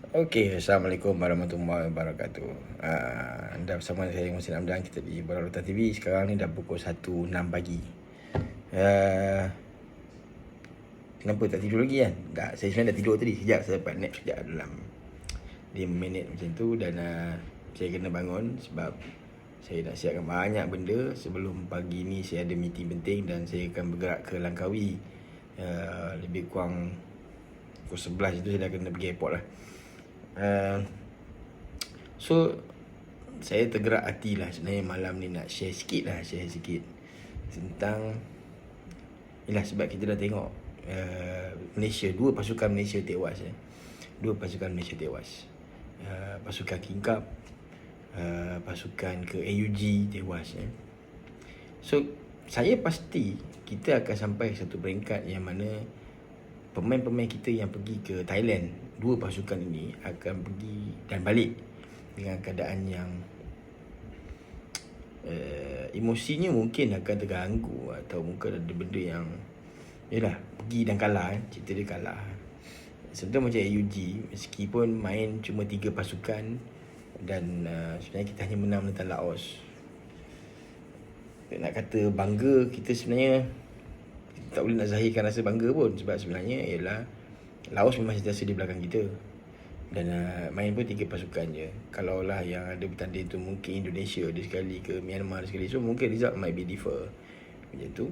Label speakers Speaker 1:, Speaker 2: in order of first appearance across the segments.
Speaker 1: Okey, Assalamualaikum warahmatullahi wabarakatuh. Anda bersama saya Muhsin Hamdan, kita di Bola Rotan TV. Sekarang ni dah pukul 1.06 pagi. Kenapa tak tidur lagi kan? Tak, saya sebenarnya dah tidur tadi. Sekejap saya dapat nap sekejap dalam 5 minit macam tu. Dan saya kena bangun sebab saya nak siapkan banyak benda. Sebelum pagi ni saya ada meeting penting dan saya akan bergerak ke Langkawi. Lebih kurang pukul 11 tu saya dah kena pergi airport lah. So saya tergerak hati lah sebenarnya malam ni nak share sikit tentang sebab kita dah tengok Malaysia, dua pasukan Malaysia tewas. Pasukan King Cup, pasukan ke AUG tewas. So saya pasti kita akan sampai satu peringkat yang mana pemain-pemain kita yang pergi ke Thailand, dua pasukan ini akan pergi dan balik dengan keadaan yang emosinya mungkin akan terganggu, atau mungkin ada benda yang pergi dan kalah. Cerita dia kalah. Sebenarnya macam AUG, meskipun main cuma 3 pasukan dan sebenarnya kita hanya menang menentang Laos. Nak kata bangga, kita sebenarnya tak boleh nak zahirkan rasa bangga pun, sebab sebenarnya ialah Laos memang sentiasa di belakang kita. Dan main pun 3 pasukan je. Kalaulah yang ada bertanding tu mungkin Indonesia ada sekali, ke Myanmar ada sekali, so mungkin result might be differ macam tu.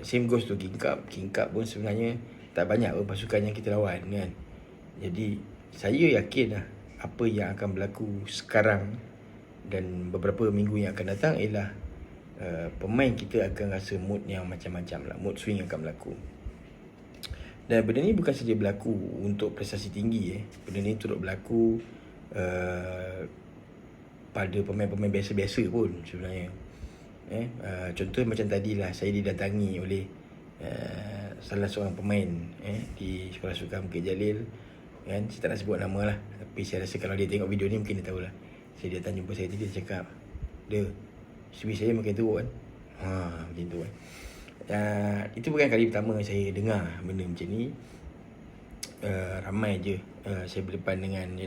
Speaker 1: Same goes to King Cup. King Cup pun sebenarnya tak banyak pun pasukan yang kita lawan kan. Jadi saya yakin lah apa yang akan berlaku sekarang dan beberapa minggu yang akan datang ialah pemain kita akan rasa mood yang macam-macam lah. Mood swing akan berlaku. Dan benda ni bukan saja berlaku untuk prestasi tinggi. Benda ni turut berlaku pada pemain-pemain biasa-biasa pun sebenarnya. Contoh macam tadilah saya didatangi oleh salah seorang pemain di Sekolah Sukan Bukit Jalil kan. Saya tak nak sebut nama lah, tapi saya rasa kalau dia tengok video ni mungkin dia tahulah. Dia datang jumpa saya tadi, dia cakap, "Dia, CV saya makin teruk kan." Macam tu kan. Itu bukan kali pertama saya dengar benda macam ni. Ramai je saya berdepan dengan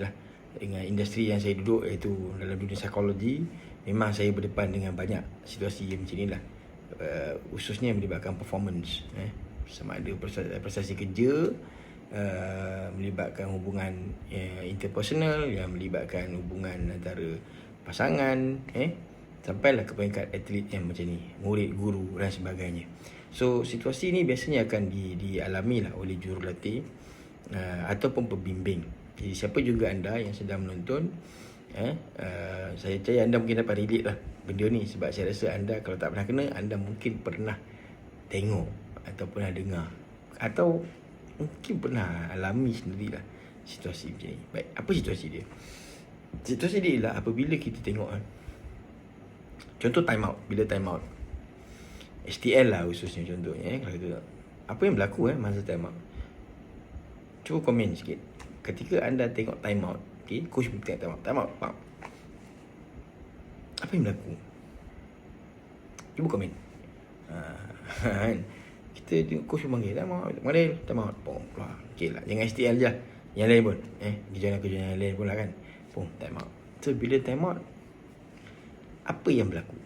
Speaker 1: dengan industri yang saya duduk, iaitu dalam dunia psikologi. Memang saya berdepan dengan banyak situasi macam ni lah, khususnya melibatkan performance, sama ada prestasi kerja, melibatkan hubungan interpersonal, yang melibatkan hubungan antara pasangan, sampailah ke peringkat atlet yang macam ni, murid, guru dan sebagainya. So situasi ni biasanya akan dialami lah oleh jurulatih ataupun pembimbing. Jadi siapa juga anda yang sedang menonton, saya percaya anda mungkin dapat relate lah benda ni, sebab saya rasa anda kalau tak pernah kena, anda mungkin pernah tengok atau pernah dengar, atau mungkin pernah alami sendirilah situasi macam ni. Baik, apa situasi dia? Situasi dia ialah apabila kita tengok contoh time out. Bila time out STL lah khususnya contohnya, kalau kita apa yang berlaku masa time out, cuba komen sikit. Ketika anda tengok time out, coach tengok time out, apa yang berlaku? Cuba komen. Kan, kita tengok coach panggil time out, keluar. Okey lah, jangan STL je, yang lain pun kejohanan yang lain pun lah kan, time out. So bila time out, apa yang berlaku?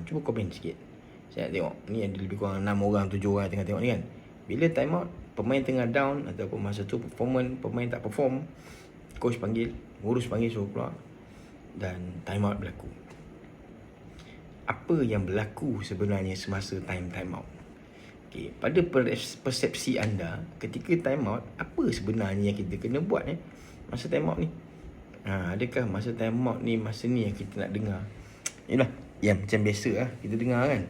Speaker 1: Cuba komen sikit. Saya nak tengok. Ni ada lebih kurang 6 orang, 7 orang tengah tengok ni kan. Bila time out, pemain tengah down ataupun masa tu pemain tak perform, coach panggil, ngurus panggil, suruh keluar, dan time out berlaku. Apa yang berlaku sebenarnya semasa time out? Pada persepsi anda, ketika time out, apa sebenarnya yang kita kena buat masa time out ni? Adakah masa time out ni masa ni yang kita nak dengar yang macam biasa kita dengar kan?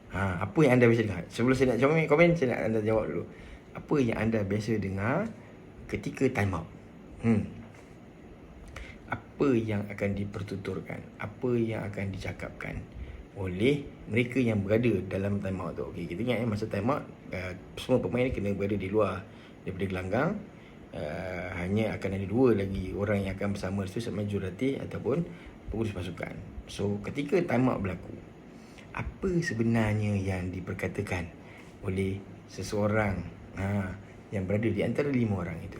Speaker 1: Apa yang anda biasa dengar? Sebelum saya nak komen, saya nak anda jawab dulu. Apa yang anda biasa dengar ketika time out? Apa yang akan dipertuturkan? Apa yang akan dicakapkan oleh mereka yang berada dalam time out tu? Okey, kita ingat masa time out, semua pemain kena berada di luar daripada gelanggang. Hanya akan ada 2 lagi orang yang akan bersama itu, sama jurulatih ataupun pengurus pasukan. So ketika time out berlaku, apa sebenarnya yang diperkatakan oleh seseorang yang berada di antara 5 orang itu?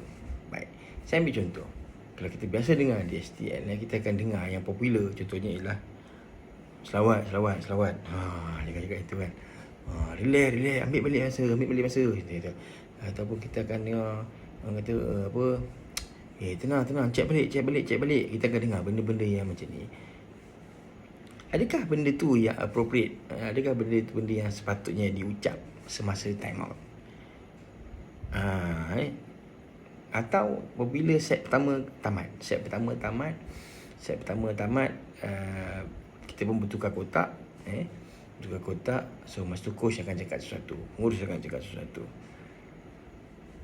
Speaker 1: Baik, Saya ambil contoh. Kalau kita biasa dengar di STL, kita akan dengar yang popular. Contohnya ialah selawat. Dia akan cakap itu kan. Relax, ambil balik masa. Ataupun kita akan dengar orang kata tenang, check balik. Kita akan dengar benda-benda yang macam ni. Adakah benda tu yang appropriate? Adakah benda tu benda yang sepatutnya diucap semasa time out? Atau apabila set pertama tamat, kita pun bertukar kotak, so masa tu coach akan cakap sesuatu, pengurus akan cakap sesuatu.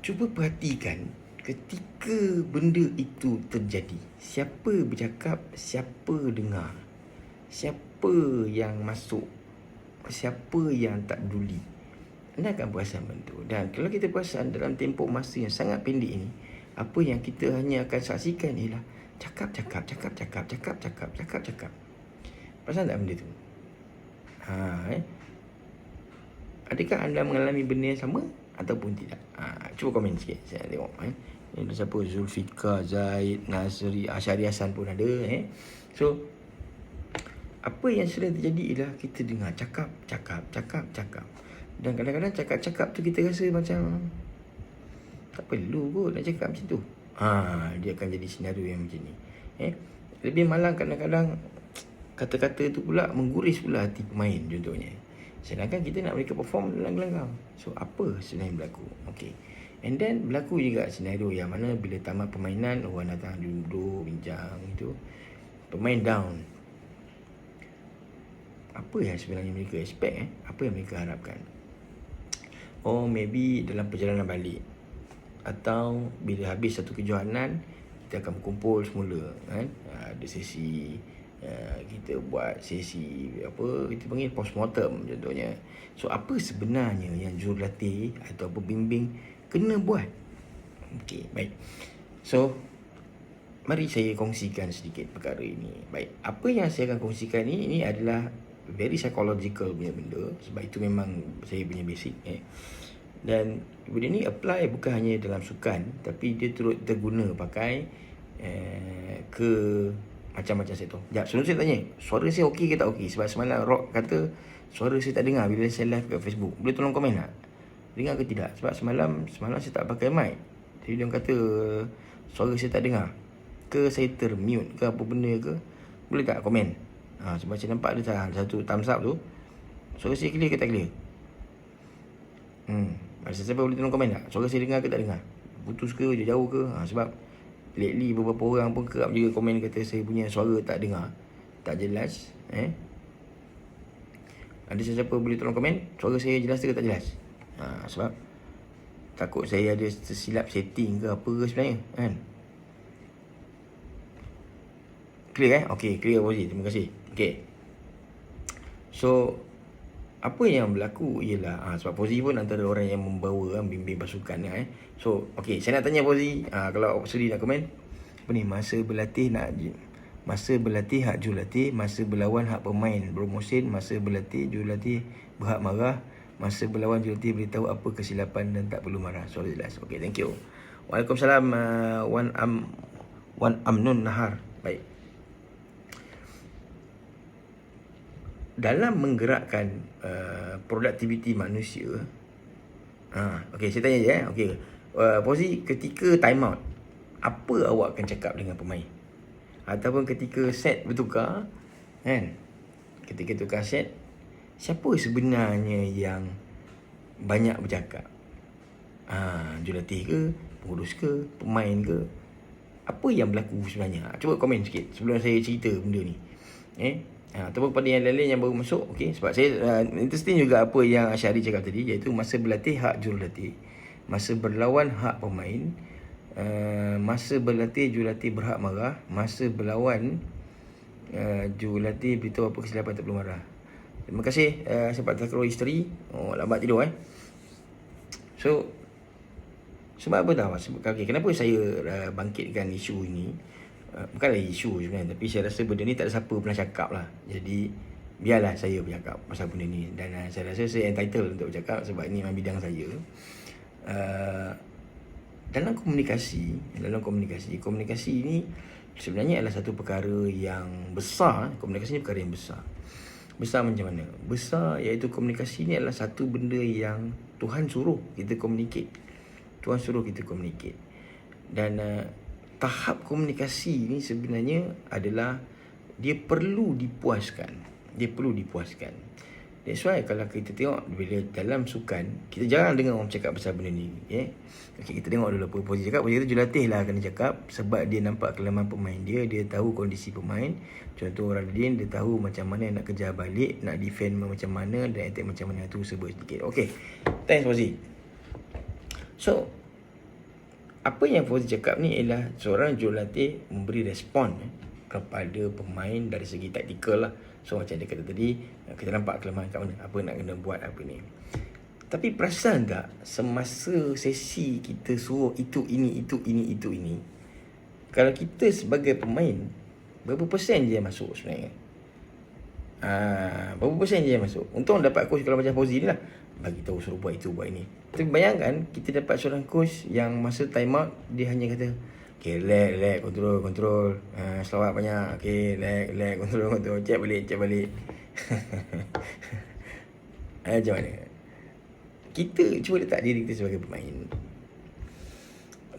Speaker 1: Cuba perhatikan ketika benda itu terjadi, siapa bercakap, siapa dengar, siapa yang masuk, siapa yang tak peduli. Anda akan perasan benda tu. Dan kalau kita perasan dalam tempoh masa yang sangat pendek ini, apa yang kita hanya akan saksikan ialah cakap. Perasan tak benda tu? Adakah anda mengalami benda yang sama ataupun tidak? Cuba komen sikit, saya tengok. Ini ada siapa? Zulfikar, Zaid, Nasri, Syari Hasan pun ada. So, apa yang sedang terjadi ialah kita dengar cakap. Dan kadang-kadang cakap tu kita rasa macam tak perlu kot nak cakap macam tu. Dia akan jadi senario yang macam ni. Lebih malang kadang-kadang kata-kata tu pula mengguris pula hati pemain contohnya. Sedangkan kita nak mereka perform dalam gelanggang. So apa sebenarnya berlaku? Okay. And then berlaku juga senario yang mana bila tamat permainan, orang datang duduk bincang itu, pemain down. Apa yang sebenarnya mereka expect? Apa yang mereka harapkan? Maybe dalam perjalanan balik, atau bila habis satu kejohanan, kita akan berkumpul semula kan. Ada sesi kita buat sesi kita panggil postmortem contohnya. So apa sebenarnya yang jurulatih atau pembimbing kena buat? Okey, baik. So mari saya kongsikan sedikit perkara ini. Baik, apa yang saya akan kongsikan ini adalah very psychological punya benda, sebab itu memang saya punya basic. Dan benda ni apply bukan hanya dalam sukan, tapi dia turut terguna pakai ke macam-macam sektor. Sebelum saya tanya, suara saya okey ke tak okey? Sebab semalam Rock kata suara saya tak dengar bila saya live kat Facebook. Boleh tolong komen tak? Dengar ke tidak? Sebab semalam saya tak pakai mic. Jadi dia kata suara saya tak dengar. Ke saya termute ke apa benda ke? Boleh tak komen? Sebab saya nampak ada satu thumbs up tu. Suara saya clear ke tak clear? Masa siapa boleh tolong komen tak? Suara saya dengar ke tak dengar? Putus ke, jauh ke? Sebab lately beberapa orang pun kerap juga komen kata saya punya suara tak dengar, tak jelas. Ada sesiapa boleh tolong komen suara saya jelas ke tak jelas? Sebab takut saya ada tersilap setting ke apa ke sebenarnya kan. Clear Okey, clear Fauzi. Terima kasih. Okey. So apa yang berlaku ialah sebab Fauzi pun antara orang yang membawa bimbing pasukan So okey, saya nak tanya Fauzi, kalau sudi nak komen. Apa ni, masa berlatih hak jurulatih, masa berlawan hak pemain bermusim, masa berlatih jurulatih berhak marah, masa berlawan jurulatih beritahu apa kesilapan dan tak perlu marah. Soal jelas. Okey, thank you. Waalaikumsalam Wan Amnun Nahar. Baik. Dalam menggerakkan produktiviti manusia, okey, saya tanya je okey, Fauzi, ketika time out, apa awak akan cakap dengan pemain? Ataupun ketika set bertukar kan, ketika tukar set, siapa sebenarnya yang banyak bercakap? Jurulatih ke, pengurus ke, pemain ke? Apa yang berlaku sebenarnya? Cuba komen sikit sebelum saya cerita benda ni. Ataupun pada yang lain-lain yang baru masuk. Okay? Sebab saya interesting juga apa yang Syahri cakap tadi, iaitu masa berlatih hak jurulatih, masa berlawan hak pemain, masa berlatih jurulatih berhak marah, masa berlawan jurulatih beritahu apa kesilapan tak perlu marah. Terima kasih Sepak Takraw History. Lambat tidur So sebab apa tahu? Sebab kenapa saya bangkitkan isu ini? Bukanlah isu sebenarnya, tapi saya rasa benda ni tak ada siapa pernah cakap lah. Jadi biarlah saya bercakap pasal benda ni. Dan saya rasa saya entitled untuk bercakap sebab ini memang bidang saya. komunikasi ini sebenarnya adalah satu perkara yang besar. Komunikasi ni perkara yang besar. Besar macam mana? Besar iaitu komunikasi ni adalah satu benda yang Tuhan suruh kita communicate. Dan tahap komunikasi ni sebenarnya adalah dia perlu dipuaskan. That's why kalau kita tengok bila dalam sukan, kita jarang dengar orang cakap pasal benda ni. Okay, kita tengok dulu apa Fauzi cakap. Fauzi kata jurulatih lah kena cakap sebab dia nampak kelemahan pemain dia tahu kondisi pemain. Contoh Radin, dia tahu macam mana nak kejar balik, nak defend macam mana dan attack macam mana. Tu sebut sedikit. Okay, thanks Fauzi. So, apa yang Fauzi cakap ni ialah seorang jurulatih memberi respon kepada pemain dari segi taktikal lah. So macam dia kata tadi, kita nampak kelemahan kat mana, apa nak kena buat apa ni. Tapi perasan tak semasa sesi kita suruh itu ini, kalau kita sebagai pemain, berapa persen je yang masuk sebenarnya? Berapa persen je yang masuk? Untung dapat coach kalau macam Fauzi ni lah, bagi tahu suruh buat itu, buat ini. Tapi bayangkan kita dapat seorang coach yang masa time out dia hanya kata, okay, lag, control. Selawat banyak. Okay, lag, control. Cek balik. Macam mana? Kita cuba letak diri kita sebagai pemain.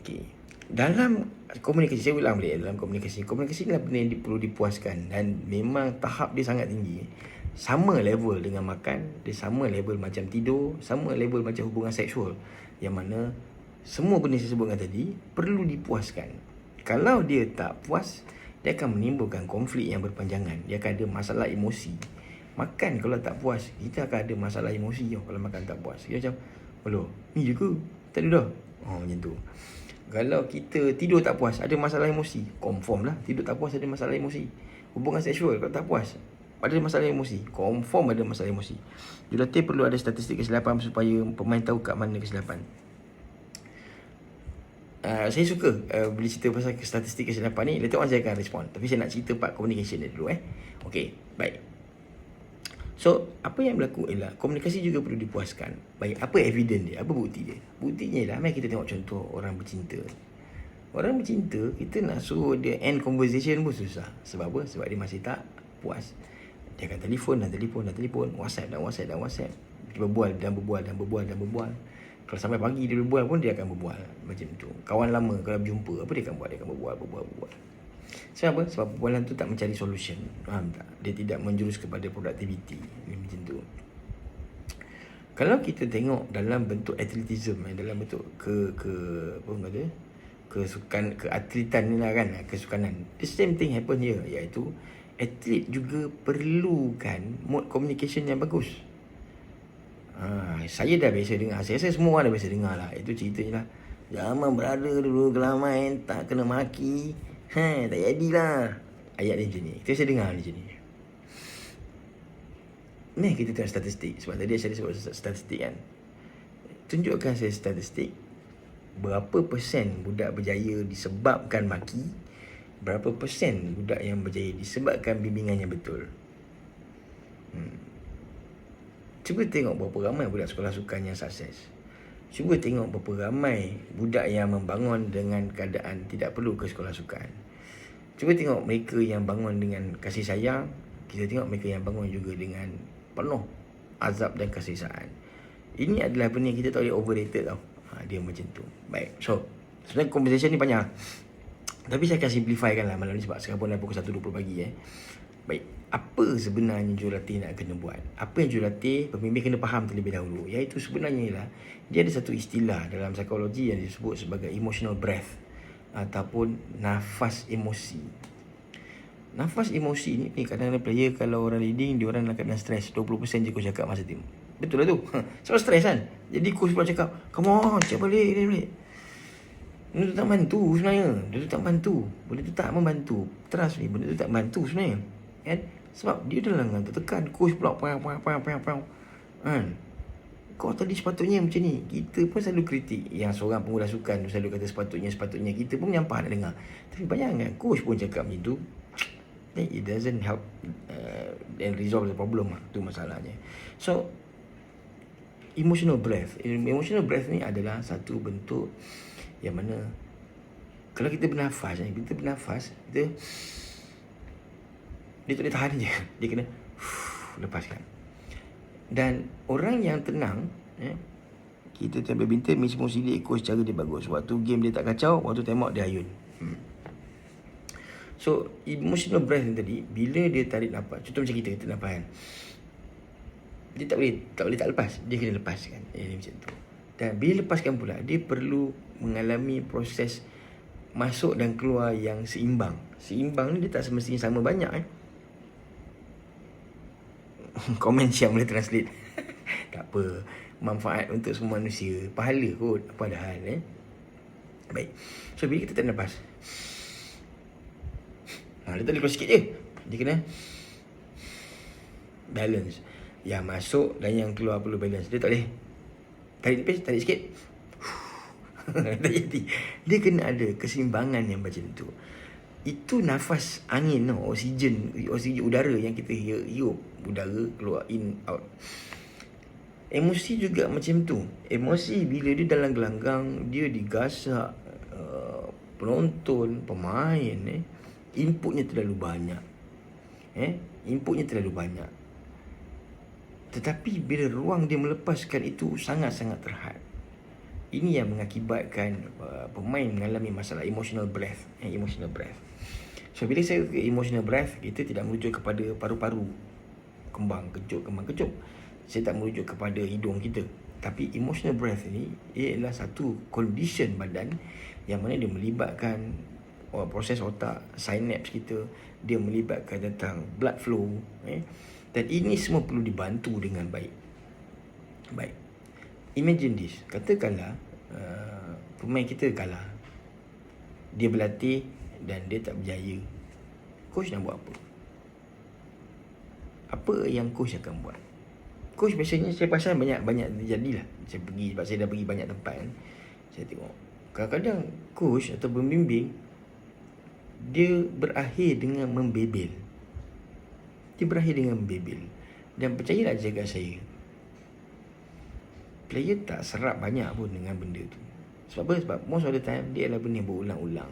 Speaker 1: Okay. Dalam komunikasi, saya ulang balik, dalam komunikasi ni lah benda yang perlu dipuaskan. Dan memang tahap dia sangat tinggi. Sama level dengan makan, dia sama level macam tidur, sama level macam hubungan seksual. Yang mana semua benda saya sebutkan tadi perlu dipuaskan. Kalau dia tak puas, dia akan menimbulkan konflik yang berpanjangan. Dia akan ada masalah emosi. Makan kalau tak puas, kita akan ada masalah emosi kalau makan tak puas. Kita macam, "Alah, ni je ke? Tak ada dah." Macam tu. Kalau kita tidur tak puas, ada masalah emosi. Confirm lah tidur tak puas ada masalah emosi. Hubungan seksual kalau tak puas, ada masalah emosi. Confirm ada masalah emosi. Jurulatih perlu ada statistik kesilapan supaya pemain tahu kat mana kesilapan. Saya suka bila cerita pasal statistik kesilapan ni. Later on saya akan respon. Tapi saya nak cerita part communication dia dulu. Okay, baik. So, apa yang berlaku ialah komunikasi juga perlu dipuaskan. Baik, apa evidence dia? Apa bukti dia? Buktinya ialah, mari kita tengok contoh orang bercinta. Orang bercinta, kita nak suruh dia end conversation pun susah. Sebab apa? Sebab dia masih tak puas. Dia akan telefon. WhatsApp. Dia berbual. Kalau sampai pagi dia berbual pun, dia akan berbual macam tu. Kawan lama kalau berjumpa, apa dia akan buat? Dia akan berbual. Sebab apa? Sebab perbualan tu tak mencari solution. Faham tak? Dia tidak menjurus kepada productivity. Macam tu. Kalau kita tengok dalam bentuk atletism, dalam bentuk keatletan ni lah kan, kesukanan. The same thing happen here, iaitu atlet juga perlukan mode communication yang bagus. Saya dah biasa dengar. Saya rasa semua orang dah biasa dengar lah. Itu ceritanya lah. Zaman berada dulu kelamai tak kena maki. Tak jadilah. Ayat dia macam ni. Kita biasa dengar macam ni. Ni kita tengok statistik. Sebab tadi saya sebut statistik kan. Tunjukkan saya statistik. Berapa persen budak berjaya disebabkan maki. Berapa persen budak yang berjaya disebabkan bimbingan yang betul. Cuba tengok berapa ramai budak sekolah sukan yang sukses. Cuba tengok berapa ramai budak yang membangun dengan keadaan tidak perlu ke sekolah sukan. Cuba tengok mereka yang bangun dengan kasih sayang. Kita tengok mereka yang bangun juga dengan penuh azab dan kasih sayang. Ini adalah benda yang kita tak boleh overrated tau. Dia macam tu. Baik, so sebenarnya conversation ni panjang. Tapi saya akan simplifykan lah malam ni sebab sekarang pun dah pukul 1.20 pagi. Baik, apa sebenarnya jurulatih nak kena buat? Apa yang jurulatih, pemimpin kena faham terlebih dahulu? Iaitu sebenarnya ialah, dia ada satu istilah dalam psikologi yang disebut sebagai emotional breath ataupun nafas emosi. Nafas emosi ni kadang-kadang player kalau orang leading, dia orang dalam keadaan stres. 20% je coach cakap masa tim. Betul lah tu. Sebab stres kan. Jadi coach pula cakap, "Come on, cek balik. Benda tu tak bantu sebenarnya. Benda tu tak membantu. Trust ni, benda tu tak bantu sebenarnya. Kan? Sebab dia dah langgan tertekan. Coach pula kan? Kau tadi sepatutnya macam ni. Kita pun selalu kritik. Yang seorang pengulas sukan tu selalu kata sepatutnya. Kita pun menyampah nak dengar. Tapi bayangkan coach pun cakap macam tu. It doesn't help and resolve the problem lah. Tu masalahnya. So, emotional breath ni adalah satu bentuk Yang mana kalau kita bernafas, dia tak boleh tahan je. Dia kena lepaskan. Dan orang yang tenang, kita tengok badminton, Mitch Mosili ikut cara dia bagus. Waktu game dia tak kacau, waktu tembak dia ayun. So emotional breath ni tadi, bila dia tarik nafas, contoh macam kita nafas kan, dia tak boleh tak lepas. Dia kena lepaskan. Macam tu. Dan bila lepaskan pula, dia perlu mengalami proses masuk dan keluar yang seimbang. Seimbang ni dia tak semestinya sama banyak. Komen Syam boleh translate. Tak apa. Manfaat untuk semua manusia. Pahala kot. Apa ada hal. Baik. So bila kita tak nafas, dia tak boleh keluar sikit je. Dia kena balance. Yang masuk dan yang keluar perlu balance. Dia tak boleh tarik nafas, tarik sikit. Tak jadi. Dia kena ada keseimbangan yang macam tu. Itu nafas angin, oksigen udara yang kita hirup. Udara keluar, in, out. Emosi juga macam tu. Emosi bila dia dalam gelanggang, dia digasak, penonton, pemain, inputnya terlalu banyak. Inputnya terlalu banyak. Tetapi bila ruang dia melepaskan itu sangat-sangat terhad. Ini yang mengakibatkan pemain mengalami masalah emotional breath. Emotional breath. So bila saya emotional breath, kita tidak merujuk kepada paru-paru, kembang kejut. Saya tak merujuk kepada hidung kita. Tapi emotional breath ni ialah satu condition badan yang mana dia melibatkan proses otak, synapse kita, dia melibatkan tentang blood flow, dan ini semua perlu dibantu dengan baik. Imagine this, katakanlah pemain kita kalah, dia berlatih dan dia tak berjaya. Coach nak buat apa? Apa yang coach akan buat? Coach biasanya saya pasal banyak terjadilah. Saya pergi, sebab saya dah pergi banyak tempat kan. Saya tengok kadang-kadang coach atau pembimbing, dia berakhir dengan membebel. Dan percayalah cakap saya, player tak serap banyak pun dengan benda tu. Sebab apa? Sebab most of the time dia adalah benda berulang-ulang.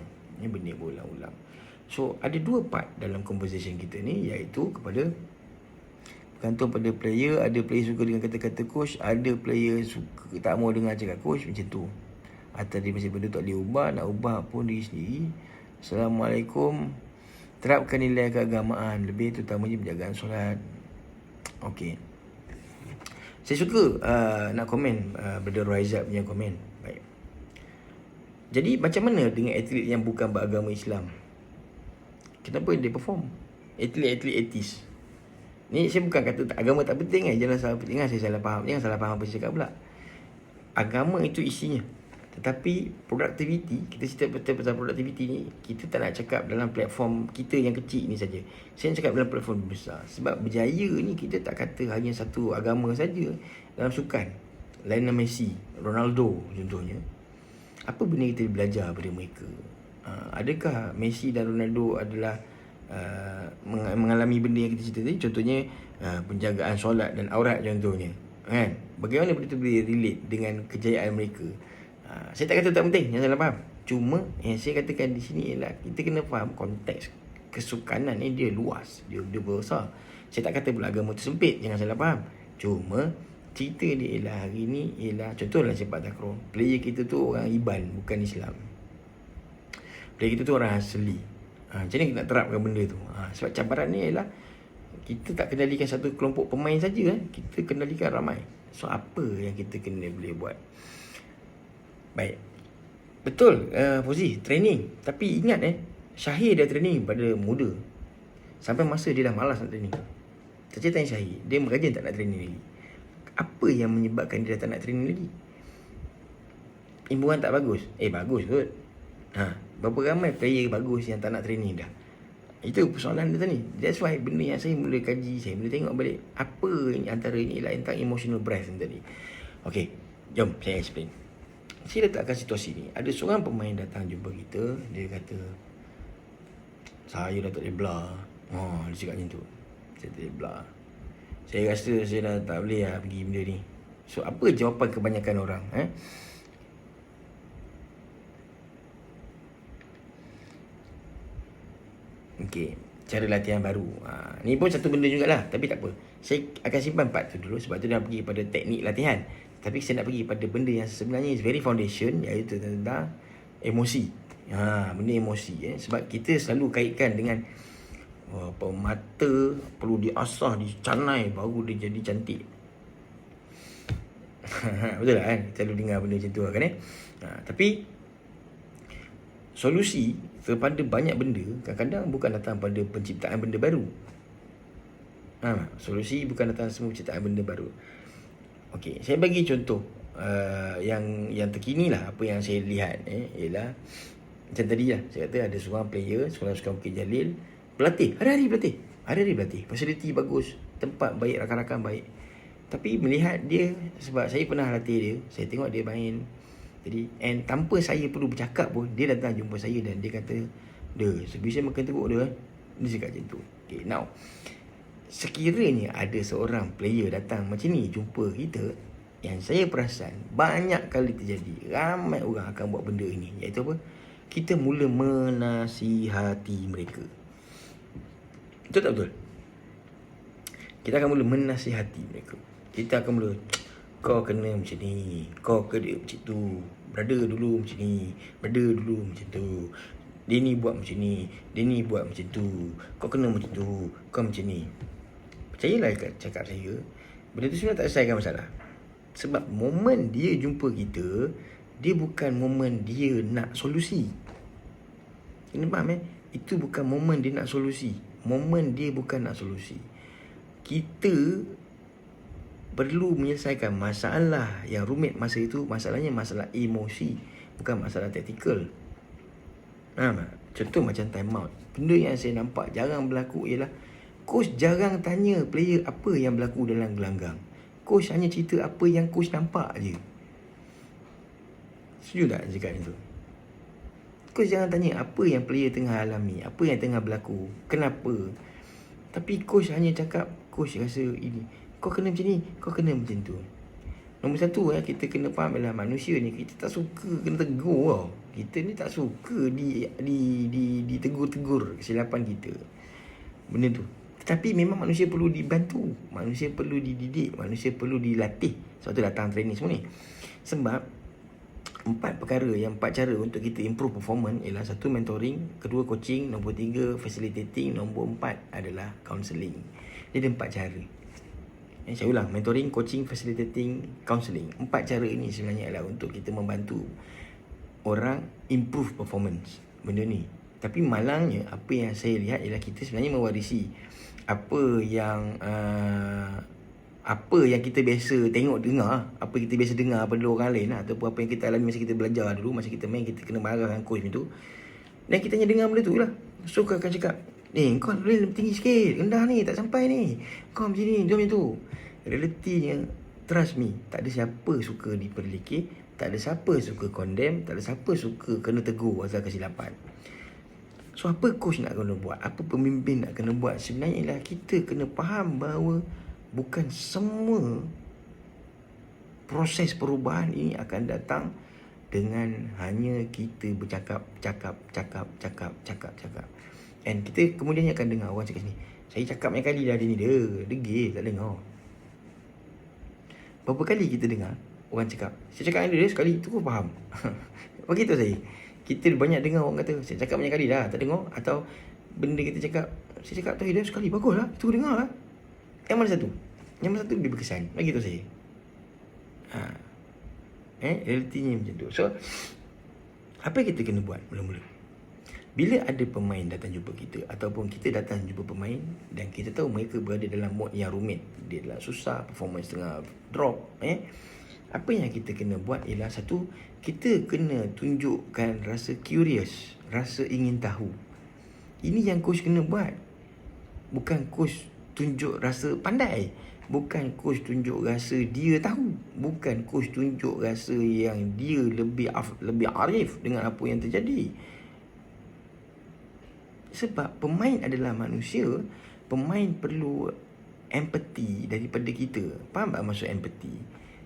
Speaker 1: So ada dua part dalam conversation kita ni, iaitu kepada bergantung pada player. Ada player suka dengan kata-kata coach, ada player suka tak mau dengar cakap coach, macam tu. Atau dia masih benda tak boleh ubah, nak ubah pun diri sendiri. Assalamualaikum. Terapkan nilai keagamaan, lebih terutamanya penjagaan solat. Okey. Saya suka nak komen Brother Raizat punya komen. Baik. Jadi macam mana dengan atlet yang bukan beragama Islam? Kenapa dia perform? Atlet-atlet etis. Ni saya bukan kata agama tak penting kan. Jangan saya salah faham. Jangan salah faham apa saya cakap pula. Agama itu isinya. Tetapi productivity, kita cerita pasal productivity ni, kita tak nak cakap dalam platform kita yang kecil ni saja. Saya nak cakap dalam platform besar. Sebab berjaya ni kita tak kata hanya satu agama saja. Dalam sukan, Lionel Messi, Ronaldo contohnya, apa benda kita belajar daripada mereka? Adakah Messi dan Ronaldo adalah mengalami benda yang kita cerita tadi? Contohnya penjagaan solat dan aurat contohnya, kan? Bagaimana benda tu boleh relate dengan kejayaan mereka? Saya tak kata tak penting, jangan salah faham. Cuma yang saya katakan di sini ialah kita kena faham konteks kesukanan ni dia luas, dia besar. Saya tak kata pula agama tu sempit, jangan salah faham. Cuma cerita dia ialah hari ni ialah contohlah sepak takraw. Player kita tu orang Iban, bukan Islam. Player kita tu orang asli. Macam mana kita nak terapkan benda tu? Sebab cabaran ni ialah kita tak kendalikan satu kelompok pemain saja, kita kendalikan ramai. So apa yang kita kena boleh buat? Baik. Betul, Fauzi, training. Tapi ingat Syahir dah training pada muda. Sampai masa dia dah malas nak training. Saya tanya Syahir, dia merajin tak nak training lagi. Apa yang menyebabkan dia dah tak nak training lagi? Imbuhan tak bagus? Bagus kot. Berapa ramai player bagus yang tak nak training dah? Itu persoalan dia tadi. That's why benda yang saya mula kaji, saya mula tengok balik apa antara ini ialah tentang emotional breath tadi. Okey, jom saya explain. Saya letakkan situasi ni. Ada seorang pemain datang jumpa kita. Dia kata, saya dah tak boleh blah. Dia cakap macam tu. Saya tak boleh blah. Saya rasa saya dah tak boleh pergi benda ni. So apa jawapan kebanyakan orang? Okey, cara latihan baru. Ni pun satu benda jugalah, tapi tak apa. Saya akan simpan part tu dulu sebab tu dah pergi pada teknik latihan. Tapi saya nak pergi pada benda yang sebenarnya is very foundation, iaitu tentang emosi. Benda emosi sebab kita selalu kaitkan dengan mata perlu diasah, dicanai baru dia jadi cantik. Betul lah kan? Selalu dengar benda macam tu kan tapi solusi kepada banyak benda kadang-kadang bukan datang pada penciptaan benda baru. Solusi bukan datang semua penciptaan benda baru. Okey, saya bagi contoh yang terkini lah, apa yang saya lihat ialah macam tadi lah, saya kata ada seorang player sekolah sukan Bukit Jalil berlatih, hari-hari berlatih, fasiliti bagus, tempat baik, rakan-rakan baik. Tapi melihat dia, sebab saya pernah latih dia, saya tengok dia main. Jadi, and tanpa saya perlu bercakap pun, dia datang jumpa saya dan dia kata, sebisa makan teruk dia. Dia cakap macam tu. Okay, now, sekiranya ada seorang player datang macam ni jumpa kita, yang saya perasan banyak kali terjadi, ramai orang akan buat benda ini, iaitu apa? Kita mula menasihati mereka. Betul tak betul? Kita akan mula menasihati mereka. Kita akan mula, kau kena macam ni, kau kena macam tu, brother dulu macam ni, brother dulu macam tu, dia ni buat macam ni, dia ni buat macam tu, kau kena macam tu, kau macam ni. Percayalah cakap saya, benda tu sebenarnya tak selesaikan masalah. Sebab momen dia jumpa kita, dia bukan momen dia nak solusi. Kena faham itu bukan momen dia nak solusi. Momen dia bukan nak solusi. Kita perlu menyelesaikan masalah yang rumit masa itu. Masalahnya masalah emosi, bukan masalah taktikal. Contoh macam time out. Benda yang saya nampak jarang berlaku ialah coach jarang tanya player apa yang berlaku dalam gelanggang. Coach hanya cerita apa yang coach nampak je. Setuju tak cakap itu? Coach jangan tanya apa yang player tengah alami, apa yang tengah berlaku, kenapa. Tapi coach hanya cakap, coach rasa ini, kau kena macam ni, kau kena macam tu. Nombor satu kita kena faham ialah manusia ni, kita tak suka kena tegur tau. Kita ni tak suka ditegur-tegur kesilapan kita. Benda tu. Tetapi memang manusia perlu dibantu, manusia perlu dididik, manusia perlu dilatih. Sebab tu datang training semua ni. Sebab 4 cara untuk kita improve performance ialah 1, mentoring, 2, coaching, nombor 3, facilitating, nombor 4 adalah counselling. Dia ada 4 cara. Saya ulang, mentoring, coaching, facilitating, counselling. 4 cara ini sebenarnya adalah untuk kita membantu orang improve performance benda ni. Tapi malangnya apa yang saya lihat ialah kita sebenarnya mewarisi apa yang kita biasa tengok dengar, apa kita biasa dengar pada orang lain ataupun apa yang kita alami masa kita belajar dulu, masa kita main, kita kena marah dengan coach macam tu. Dan kita hanya dengar benda tu lah. So kau akan cakap, kau boleh lebih tinggi sikit, rendah ni, tak sampai ni, kau macam ni, dia macam tu. Realitinya, trust me, tak ada siapa suka diperlekeh, tak ada siapa suka condemn, tak ada siapa suka kena tegur asal kesilapan. So apa coach nak kena buat, apa pemimpin nak kena buat, sebenarnya ialah kita kena faham bahawa bukan semua proses perubahan ini akan datang dengan hanya kita bercakap. And kita kemudiannya akan dengar orang cakap sini, saya cakap banyak kali dah dia degil, tak dengar. Berapa kali kita dengar orang cakap, saya cakap dengan dia sekali tu pun faham. Bagi tahu kita banyak dengar orang kata, saya cakap banyak kali dah, tak dengar. Atau benda kita cakap, saya cakap tahu dia sekali, bagus lah, tu dengar lah. Yang mana satu? Yang mana satu lebih berkesan? Bagi tahu saya. Realitinya macam tu. So, apa yang kita kena buat mula-mula? Bila ada pemain datang jumpa kita, ataupun kita datang jumpa pemain dan kita tahu mereka berada dalam mode yang rumit, dia adalah susah, performance tengah drop, apa yang kita kena buat ialah satu, kita kena tunjukkan rasa curious, rasa ingin tahu. Ini yang coach kena buat. Bukan coach tunjuk rasa pandai, bukan coach tunjuk rasa dia tahu, bukan coach tunjuk rasa yang dia lebih arif dengan apa yang terjadi. Sebab pemain adalah manusia, pemain perlu empathy daripada kita. Faham tak maksud empathy?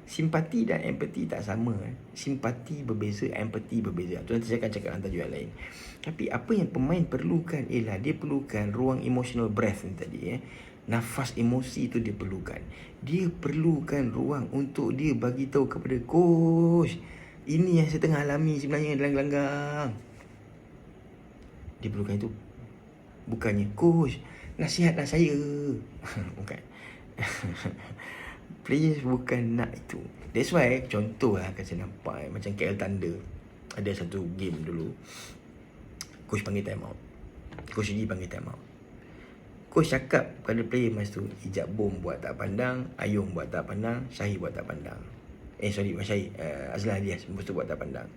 Speaker 1: Simpati dan empathy tak sama. Simpati berbeza, empathy berbeza. Tu nanti saya akan cakap dalam tajuk yang lain. Tapi apa yang pemain perlukan ialah dia perlukan ruang emotional breath ni tadi. Nafas emosi tu dia perlukan. Dia perlukan ruang untuk dia bagi tahu kepada coach, ini yang saya tengah alami sebenarnya dalam gelanggang. Dia perlukan itu. Bukannya coach, nasihatlah saya. Bukan. Players bukan nak itu. That's why contoh lah akan saya nampak macam KL Thunder. Ada satu game dulu, coach panggil time out. Coach D panggil time out. Coach cakap pada player masa tu, Ijab Bom buat tak pandang, Ayong buat tak pandang, Syahid buat tak pandang. Bukan Syahid, Azlan Alias masa tu buat tak pandang.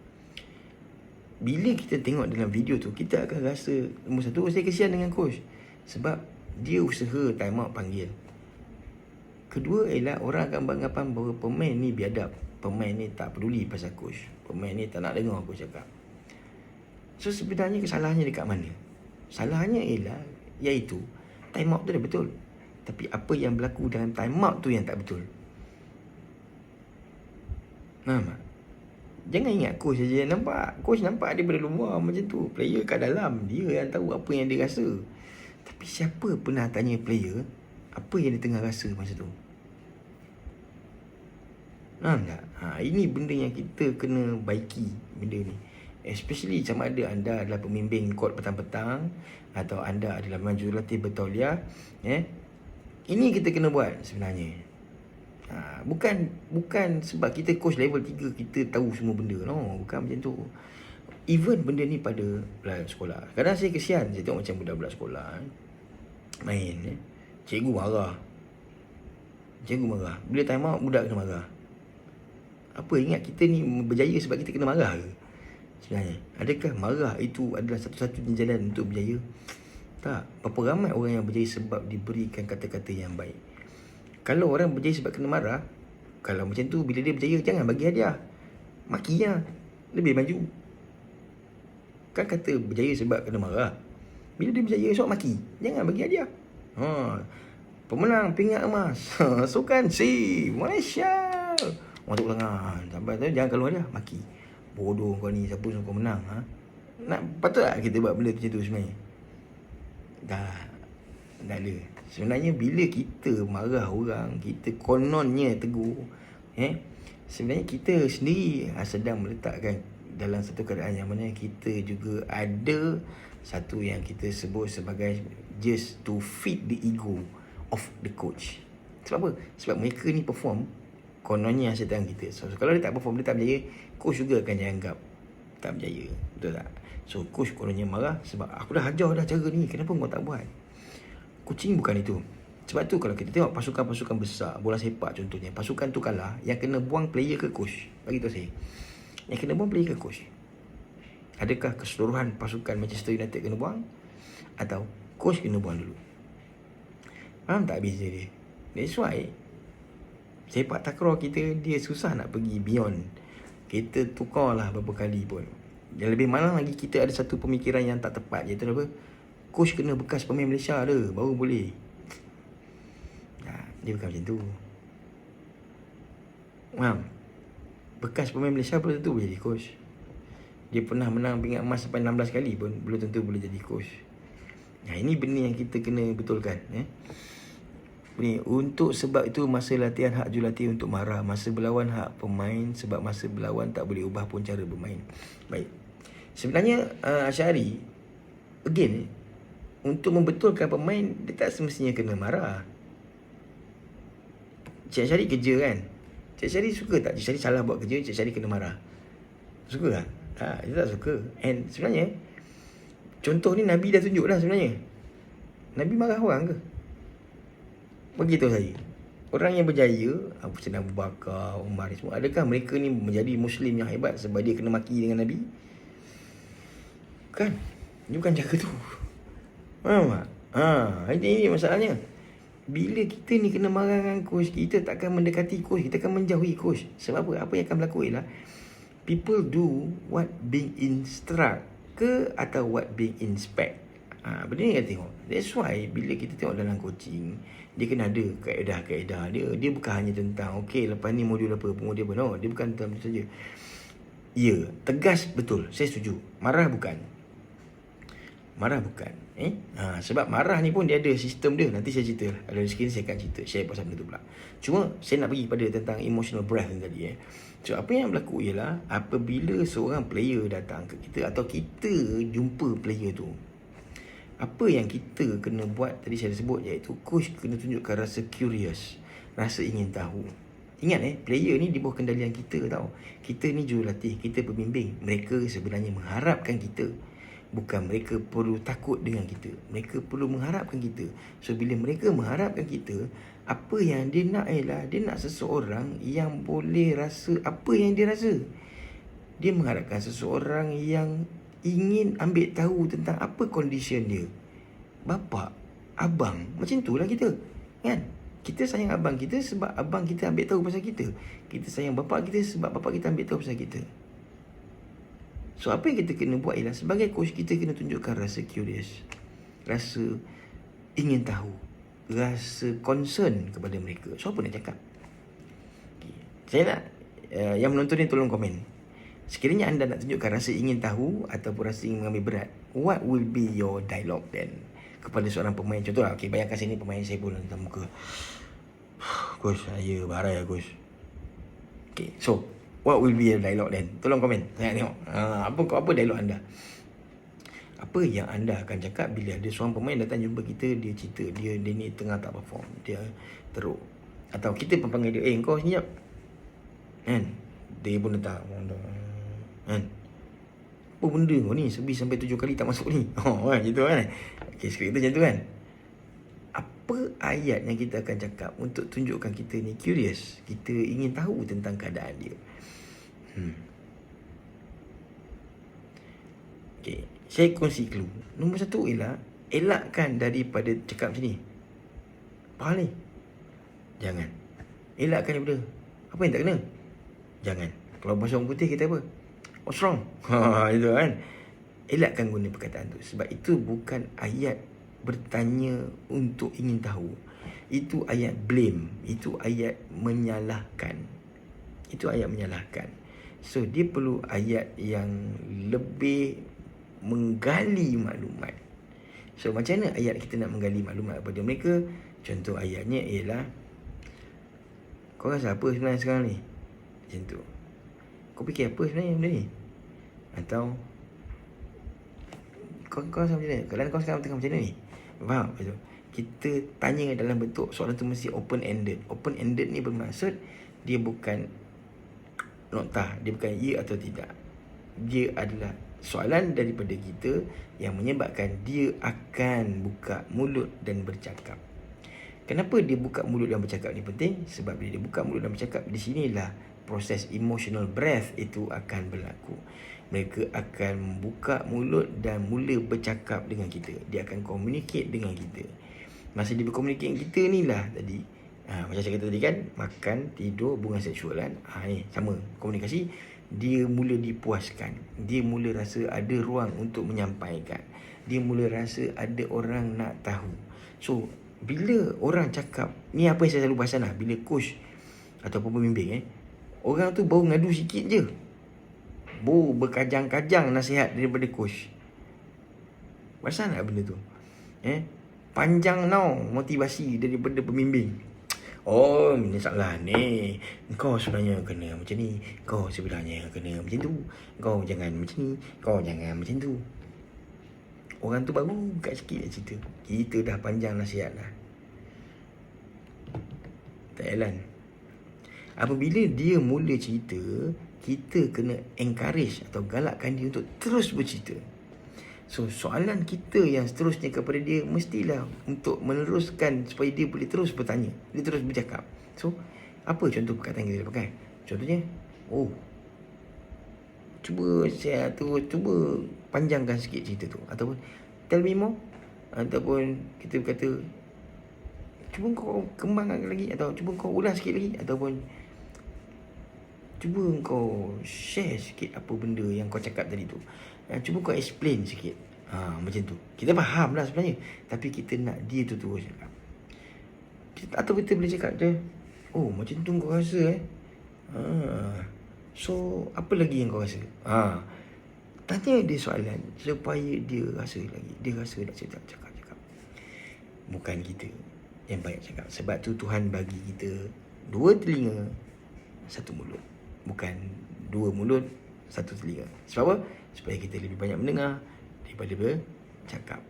Speaker 1: Bila kita tengok dalam video tu, kita akan rasa, nombor satu, saya kesian dengan coach. Sebab dia usaha time out panggil. Kedua ialah orang akan beranggapan bahawa pemain ni biadab. Pemain ni tak peduli pasal coach. Pemain ni tak nak dengar coach cakap. So sebenarnya kesalahannya dekat mana? Salahnya ialah, iaitu time out tu dah betul. Tapi apa yang berlaku dalam time out tu yang tak betul. Faham tak? Jangan ingat coach saja yang nampak. Coach nampak daripada luar macam tu. Player kat dalam, dia yang tahu apa yang dia rasa. Tapi siapa pernah tanya player apa yang dia tengah rasa masa tu? Faham tak? Ini benda yang kita kena baiki, benda ni. Especially sama ada anda adalah pembimbing kod petang-petang atau anda adalah majurulatih bertauliah. Ini kita kena buat sebenarnya. Bukan sebab kita coach level 3 kita tahu semua benda. No, bukan macam tu. Even benda ni pada sekolah. Kadang saya kesian saya tengok macam budak-budak sekolah main. Cikgu marah. Bila time out, budak kena marah. Apa ingat kita ni berjaya sebab kita kena marah ke? Sebenarnya, adakah marah itu adalah satu-satunya jalan untuk berjaya? Tak. Berapa ramai orang yang berjaya sebab diberikan kata-kata yang baik. Kalau orang berjaya sebab kena marah, kalau macam tu, bila dia berjaya, jangan bagi hadiah. Maki lah. Lebih maju. Kan kata berjaya sebab kena marah. Bila dia berjaya, esok maki. Jangan bagi hadiah. Pemenang pingat emas. Sukan si Malaysia. Orang tepuk tangan. Sampai tu jangan keluar dia, maki. Bodoh kau ni, siapa suruh kau menang? Patut tak kita buat benda macam tu sebenarnya? Tak ada. Sebenarnya bila kita marah orang, kita kononnya tegur, sebenarnya kita sendiri sedang meletakkan dalam satu keadaan yang mana kita juga ada satu yang kita sebut sebagai just to feed the ego of the coach. Sebab apa? Sebab mereka ni perform, kononnya setan kita. So kalau dia tak perform, dia tak berjaya, coach juga akan dianggap tak berjaya. Betul tak? So coach kononnya marah sebab aku dah ajar dah cara ni, kenapa kau tak buat? Coaching bukan itu. Sebab tu kalau kita tengok pasukan-pasukan besar, bola sepak contohnya, pasukan tu kalah, yang kena buang player ke coach? Bagi tahu saya. Yang kena buang player ke coach? Adakah keseluruhan pasukan Manchester United kena buang? Atau coach kena buang dulu? Faham tak beza dia? That's why sepak takraw kita, dia susah nak pergi beyond. Kita tukarlah beberapa kali pun. Yang lebih malang lagi, kita ada satu pemikiran yang tak tepat, iaitu apa? Coach kena bekas pemain Malaysia ada, baru boleh. Dia bukan macam tu. Faham? Bekas pemain Malaysia belum tentu boleh jadi coach. Dia pernah menang pingat emas sampai 16 kali pun belum tentu boleh jadi coach. Ini benda yang kita kena betulkan. Untuk sebab itu masa latihan hak jurulatih untuk marah, masa berlawan hak pemain, sebab masa berlawan tak boleh ubah pun cara bermain. Baik. Sebenarnya Asyari, again, untuk membetulkan pemain, dia tak semestinya kena marah. Cik Syari kerja kan, Cik Syari suka tak Cik Syari salah buat kerja, Cik Syari kena marah? Suka tak? Dia tak suka. And sebenarnya contoh ni Nabi dah tunjuk dah sebenarnya. Nabi marah orang ke? Bagi tahu saya, orang yang berjaya, Abu Bakar, Umar semua, adakah mereka ni menjadi Muslim yang hebat sebab dia kena maki dengan Nabi? Kan? Dia bukan cara tu. Faham tak? Ini masalahnya. Bila kita ni kena marah dengan coach, kita tak akan mendekati coach, kita akan menjauhi coach. Sebab apa? Apa yang akan berlaku ialah people do what being instruct ke atau what being inspect. Benda ni kita tengok. That's why bila kita tengok dalam coaching, dia kena ada kaedah-kaedah dia. Dia bukan hanya tentang okay, lepas ni modul apa, modul apa. No, dia bukan tentang itu saja. Ya, tegas betul. Saya setuju. Marah bukan. Sebab marah ni pun dia ada sistem dia. Nanti saya cerita. Ada rezeki ni saya akan cerita. Share pasal benda tu pula. Cuma saya nak pergi pada tentang emotional breath ni tadi. So apa yang berlaku ialah apabila seorang player datang ke kita atau kita jumpa player tu, apa yang kita kena buat tadi saya sebut, iaitu coach kena tunjukkan rasa curious, rasa ingin tahu. Ingat player ni di bawah kendalian kita tau. Kita ni jurulatih, kita pembimbing. Mereka sebenarnya mengharapkan kita. Bukan mereka perlu takut dengan kita. Mereka perlu mengharapkan kita. So bila mereka mengharapkan kita, apa yang dia nak ialah dia nak seseorang yang boleh rasa apa yang dia rasa. Dia mengharapkan seseorang yang ingin ambil tahu tentang apa condition dia. Bapak, abang, macam itulah kita. Kan? Kita sayang abang kita sebab abang kita ambil tahu pasal kita. Kita sayang bapak kita sebab bapak kita ambil tahu pasal kita. So apa yang kita kena buat ialah sebagai coach kita kena tunjukkan rasa curious, rasa ingin tahu, rasa concern kepada mereka. So apa nak cakap? Okay. Saya nak yang menonton ni tolong komen. Sekiranya anda nak tunjukkan rasa ingin tahu ataupun rasa ingin mengambil berat, what will be your dialogue then kepada seorang pemain? Contohlah, okay, bayangkan saya ni pemain saya bola dalam muka. Coach, saya barai lah coach. Okay, so what will be your dialogue then? Tolong komen. Saya nak tengok apa dialog anda. Apa yang anda akan cakap bila ada seorang pemain datang jumpa kita, dia cerita dia ni tengah tak perform, dia teruk. Atau kita pun panggil dia, kau senyap. Kan? Dia pun letak kan? Apa benda kau ni? Sebis sampai 7 kali tak masuk ni. Kan? Gitu kan? Okay, skrip tu macam tu kan? Apa ayat yang kita akan cakap untuk tunjukkan kita ni curious, kita ingin tahu tentang keadaan dia. Okay, saya kongsi clue. Nombor 1 ialah elakkan daripada cakap macam ni. Faham ni? Jangan. Elakkan daripada apa yang tak kena. Jangan. Kalau bahasa orang putih kita apa? What's wrong? Itu kan. Elakkan guna perkataan tu. Sebab itu bukan ayat bertanya untuk ingin tahu. Itu ayat blame. Itu ayat menyalahkan. So dia perlu ayat yang lebih menggali maklumat. So macam mana ayat kita nak menggali maklumat kepada mereka? Contoh ayatnya ialah, kau rasa apa sebenarnya sekarang ni? Macam tu. Kau fikir apa sebenarnya benda ni? Atau kau rasa macam mana? Keadaan kau sekarang tengah macam mana ni? Faham? Betul. Kita tanya dalam bentuk soalan tu mesti open-ended. Open-ended ni bermaksud dia bukan nokta, dia bukan ya atau tidak. Dia adalah soalan daripada kita yang menyebabkan dia akan buka mulut dan bercakap. Kenapa dia buka mulut dan bercakap ni penting? Sebab bila dia buka mulut dan bercakap, di sinilah proses emotional breath itu akan berlaku. Mereka akan membuka mulut dan mula bercakap dengan kita. Dia akan communicate dengan kita. Masa dia berkomunikasi dengan kita ni lah tadi, macam saya kata tadi kan, makan, tidur, hubungan seksual kan, ni sama komunikasi. Dia mula dipuaskan. Dia mula rasa ada ruang untuk menyampaikan. Dia mula rasa ada orang nak tahu. So bila orang cakap, ni apa yang saya selalu pasal lah, bila coach ataupun pembimbing orang tu baru ngadu sikit je, baru berkajang-kajang nasihat daripada coach. Pasal tak benda tu? Panjang motivasi daripada pembimbing. Oh, ini salah ni. Kau sebenarnya kena macam ni. Kau sebenarnya kena macam tu. Kau jangan macam ni. Kau jangan macam tu. Orang tu baru buka sikit cerita. Kita dah panjang nasihat dah. Tak jalan. Apabila dia mula cerita, kita kena encourage atau galakkan dia untuk terus bercerita. So soalan kita yang seterusnya kepada dia mestilah untuk meneruskan supaya dia boleh terus bertanya, dia terus bercakap. So apa contoh perkataan yang kita pakai? Contohnya, cuba panjangkan sikit cerita tu, ataupun tell me more, ataupun kita berkata cuba kau kembangkan lagi, atau cuba kau ulas sikit lagi, ataupun cuba kau share sikit apa benda yang kau cakap tadi tu. Cuba kau explain sikit. Macam tu. Kita faham lah sebenarnya, tapi kita nak dia tu terus cakap. Atau kita boleh cakap dia, oh macam tu kau rasa so apa lagi yang kau rasa? Tanya dia soalan supaya dia rasa lagi. Dia rasa nak cakap. Bukan kita yang banyak cakap. Sebab tu Tuhan bagi kita 2 telinga, 1 mulut. Bukan 2 mulut, 1 telinga. Sebab apa? Supaya kita lebih banyak mendengar daripada bercakap.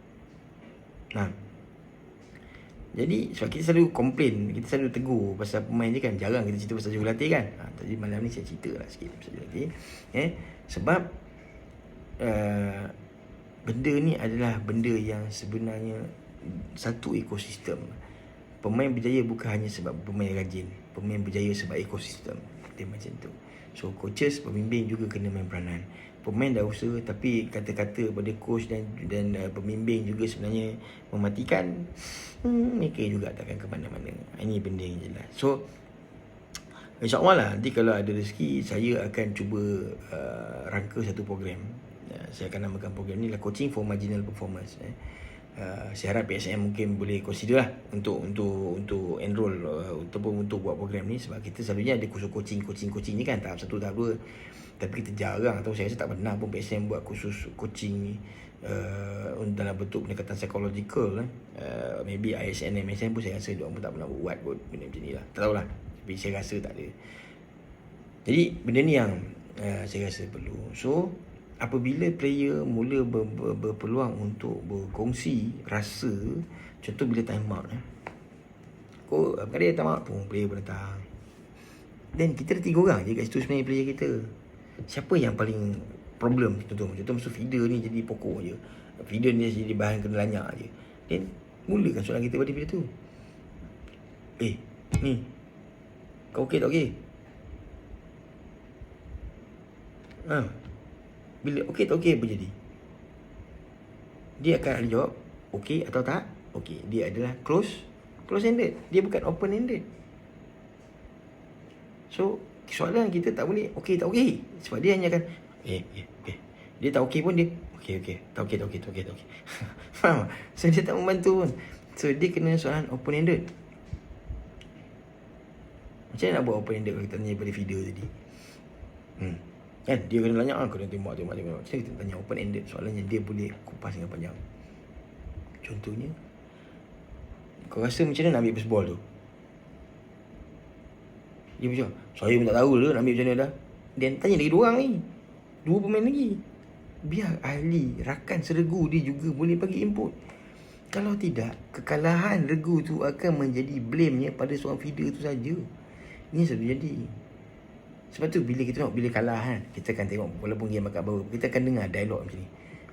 Speaker 1: Jadi sebab kita selalu komplain, kita selalu tegur pasal pemain je kan. Jarang kita cerita pasal jurulatih kan. Tadi malam ni saya cerita lah sikit pasal jurulatih. Sebab benda ni adalah benda yang sebenarnya satu ekosistem. Pemain berjaya bukan hanya sebab pemain rajin. Pemain berjaya sebab ekosistem. Dia macam tu. So coaches, pembimbing juga kena main peranan. Pemain dah usaha tapi kata-kata pada coach dan pembimbing juga sebenarnya mematikan. Mereka juga takkan ke mana-mana. Ini benda yang jelas. So InsyaAllah lah nanti kalau ada rezeki, saya akan cuba rangka satu program. Saya akan namakan program ni lah Coaching for Marginal Performance. Saya harap PSM mungkin boleh consider lah untuk enroll ataupun untuk buat program ni. Sebab kita selalunya ada kursus coaching ni kan, tahap 1, tahap 2. Tapi kita jarang, atau saya rasa tak pernah pun PSM buat kursus coaching ni dalam bentuk pendekatan psychological. Maybe ISN, MSN pun saya rasa diorang pun tak pernah buat benda macam ni lah. Tak tahulah, tapi saya rasa tak ada. Jadi benda ni yang saya rasa perlu. So apabila player mula berpeluang untuk berkongsi rasa, contoh bila time out kadang time out pun player pun datang. Dan kita ada 3 orang je kat situ sebenarnya player kita. Siapa yang paling problem? Contoh masuk feeder ni jadi pokok je. Feeder ni jadi bahan kena lanyak je. Dan mulakan soalan kita pada feeder tu. Ni kau okey tak okey? Bila okey tak okey apa jadi? Dia akan jawab okey atau tak okey. Dia adalah close ended. Dia bukan open ended. So soalan kita tak boleh okey tak okey. Sebab dia hanya akan dia tak okey pun dia okey tak okey. Faham? So dia tak membantu pun. So dia kena soalan open ended. Macam mana nak buat open ended kalau kita tanya pada video tadi? Kan dia kena tanya kena tembak. Macam kita tanya open ended, soalan yang dia boleh kupas dengan panjang. Contohnya, kau rasa macam mana nak ambil baseball tu? Dia macam, saya pun tak tahu nak ambil macam mana dah. Dan tanya lagi 2 orang ni, 2 pemain lagi. Biar ahli rakan seregu dia juga boleh bagi input. Kalau tidak, kekalahan regu tu akan menjadi blame-nya pada seorang feeder tu saja. Ini selalu jadi. Sebab tu bila kita tengok, bila kalah kan, kita akan tengok walaupun game akak baru, kita akan dengar dialog macam ni.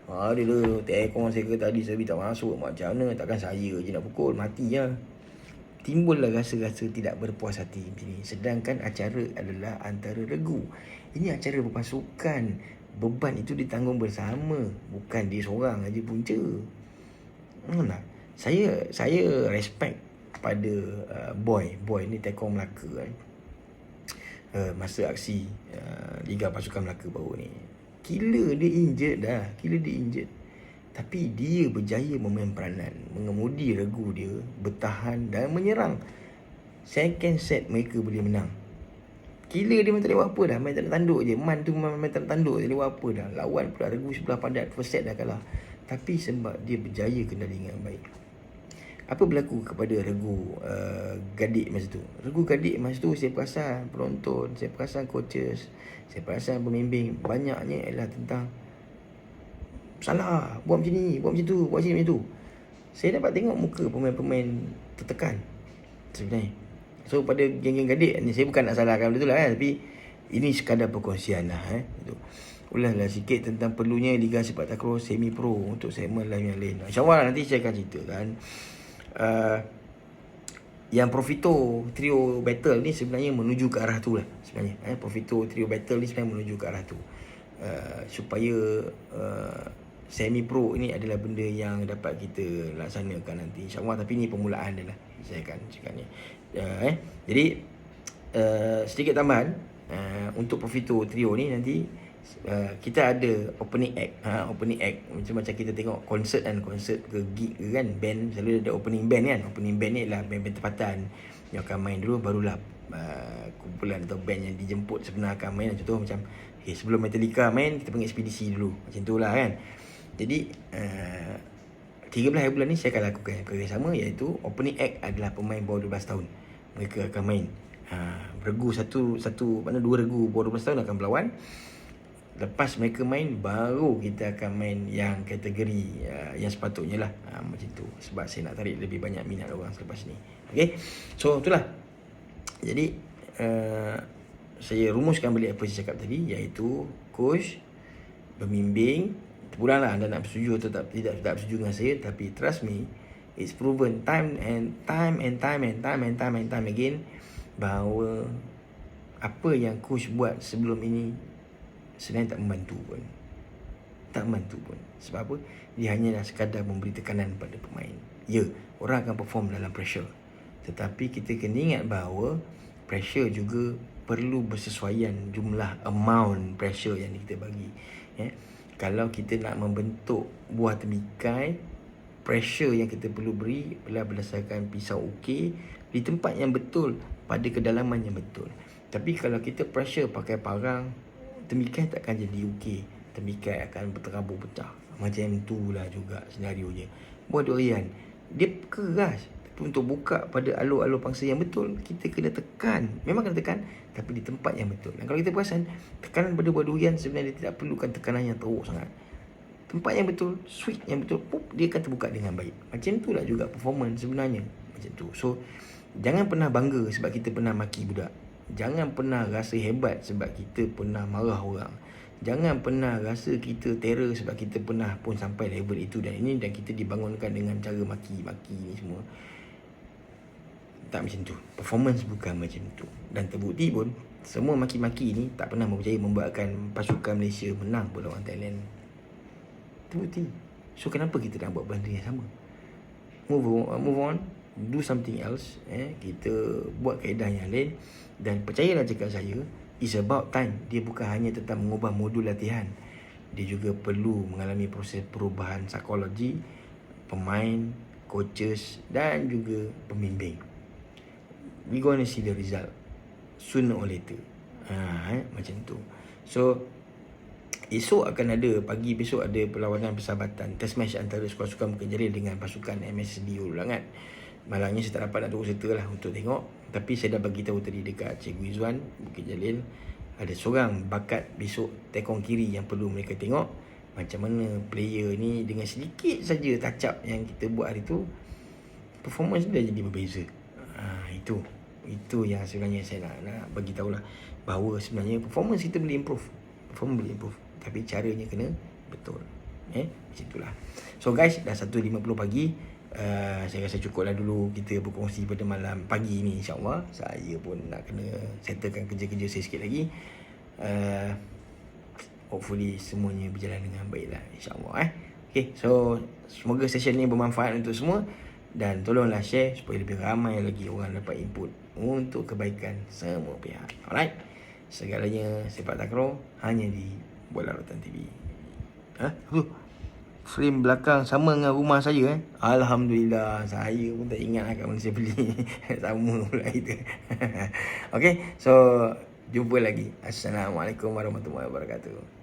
Speaker 1: Dia lah, tekong saya kata tadi Serbi tak masuk, macam mana, takkan saya je nak pukul, mati lah. Timbullah rasa-rasa tidak berpuas hati macam ni. Sedangkan acara adalah antara regu. Ini acara berpasukan. Beban itu ditanggung bersama, bukan dia seorang aja punca. Saya respect pada Boy ni tekong Melaka kan. Masa aksi Liga Pasukan Melaka baru ni, Gila dia injured. Tapi dia berjaya memain peranan, mengemudi regu dia, bertahan dan menyerang. Second set mereka boleh menang. Gila dia main tak boleh buat apa dah. Main tak nak tanduk je. Man tu main tak nak tanduk, tak boleh buat apa dah. Lawan pula regu sebelah padat, first set dah kalah. Tapi sebab dia berjaya kendali dengan baik. Apa berlaku kepada regu Gadik masa tu? Regu Gadik masa tu saya perasan penonton, saya perasan coaches, saya perasan pembimbing, banyaknya ialah tentang salah, buat macam ni, buat macam tu, buat macam tu. Saya dapat tengok muka pemain-pemain tertekan sebenarnya. So pada geng-geng Gadik ni, saya bukan nak salahkan betul lah tapi ini sekadar perkongsian lah Ulahlah sikit tentang perlunya Liga Sepak Takraw Semi Pro untuk segmen lain yang lain. InsyaAllah nanti saya akan ceritakan yang Profito Trio Battle ni sebenarnya menuju ke arah tu lah sebenarnya. Profito Trio Battle ni sebenarnya menuju ke arah tu, supaya Semi Pro ini adalah benda yang dapat kita laksanakan nanti InsyaAllah. Tapi ni permulaan dia lah, saya akan cakap ni. Jadi sedikit tambahan, untuk Profito Trio ni nanti kita ada opening act. Opening act macam kita tengok konsert ke gig ke kan, band selalu ada opening band kan. Opening band ni lah band-band tempatan yang akan main dulu, barulah kumpulan atau band yang dijemput sebenar akan main. Contoh macam sebelum Metallica main, kita panggil ekspedisi dulu, macam tu lah kan. Jadi 13 hari bulan ni saya akan lakukan perkara yang sama, iaitu opening act adalah pemain bawah 12 tahun. Mereka akan main regu mana 2 regu bawah 12 tahun akan berlawan. Lepas mereka main, baru kita akan main yang kategori yang sepatutnya lah, macam tu. Sebab saya nak tarik lebih banyak minat orang selepas ni. Okay, so itulah. Jadi saya rumuskan balik apa saya cakap tadi, iaitu coach, pembimbing. Terpulang lah anda nak bersetuju atau tidak bersetuju dengan saya, tapi trust me, it's proven time and time again bahawa apa yang coach buat sebelum ini sebenarnya tak membantu pun. Sebab apa? Dia hanyalah sekadar memberi tekanan pada pemain. Ya, orang akan perform dalam pressure, tetapi kita kena ingat bahawa pressure juga perlu bersesuaian jumlah amount pressure yang kita bagi. Kalau kita nak membentuk buah temikai, pressure yang kita perlu beri adalah berdasarkan pisau ukir di tempat yang betul, pada kedalaman yang betul. Tapi kalau kita pressure pakai parang, temikai takkan jadi ukir, temikai akan berterabur pecah. Macam tu lah juga senario je. Buah durian, dia keras, tapi untuk buka pada alur-alur pangsa yang betul, kita kena tekan. Memang kena tekan, tapi di tempat yang betul. Dan kalau kita perasan, tekanan pada buah durian sebenarnya tidak perlukan tekanan yang teruk sangat. Tempat yang betul, sweet yang betul, dia akan terbuka dengan baik. Macam tu lah juga performance sebenarnya. Macam tu. So, jangan pernah bangga sebab kita pernah maki budak. Jangan pernah rasa hebat sebab kita pernah marah orang. Jangan pernah rasa kita terror sebab kita pernah pun sampai level itu dan ini, dan kita dibangunkan dengan cara maki-maki ni semua. Tak macam tu. Performance bukan macam tu. Dan terbukti pun, semua maki-maki ni tak pernah berjaya membuatkan pasukan Malaysia menang pada orang Thailand. Terbukti. So kenapa kita nak buat benda yang sama? Move on. Do something else. Kita buat kaedah yang lain. Dan percayalah cakap saya, it's about time. Dia bukan hanya tentang mengubah modul latihan, dia juga perlu mengalami proses perubahan psikologi pemain, coaches dan juga pembimbing. We gonna see the result sooner or later. Macam tu. So esok akan ada, pagi besok ada perlawanan persahabatan, test match antara Sukan Bukit Jalil dengan pasukan MSD Ulangan. Malangnya saya tak dapat nak turun serta lah untuk tengok, tapi saya dah bagi tahu tadi dekat Cikgu Izzuan Bukit Jalil, ada seorang bakat besok tekong kiri yang perlu mereka tengok. Macam mana player ni dengan sedikit saja touch up yang kita buat hari tu, performance dia jadi berbeza. Itu yang sebenarnya saya nak bagi tahulah, bahawa sebenarnya performance kita boleh improve. Tapi caranya kena betul. Macam itulah. So guys, dah 1.50 pagi. Saya rasa cukuplah dulu kita berkongsi pada malam pagi ni, insyaAllah. Saya pun nak kena settlekan kerja-kerja saya sikit lagi. Hopefully semuanya berjalan dengan baik lah, insyaAllah. Okay, so semoga session ni bermanfaat untuk semua. Dan tolonglah share supaya lebih ramai lagi orang dapat input untuk kebaikan semua pihak. Alright, segalanya sepak takraw hanya di Bola Rotan TV. Frame belakang sama dengan rumah saya. Alhamdulillah, saya pun tak ingat kat mana saya beli. Sama pula itu. Okay, so jumpa lagi. Assalamualaikum warahmatullahi wabarakatuh.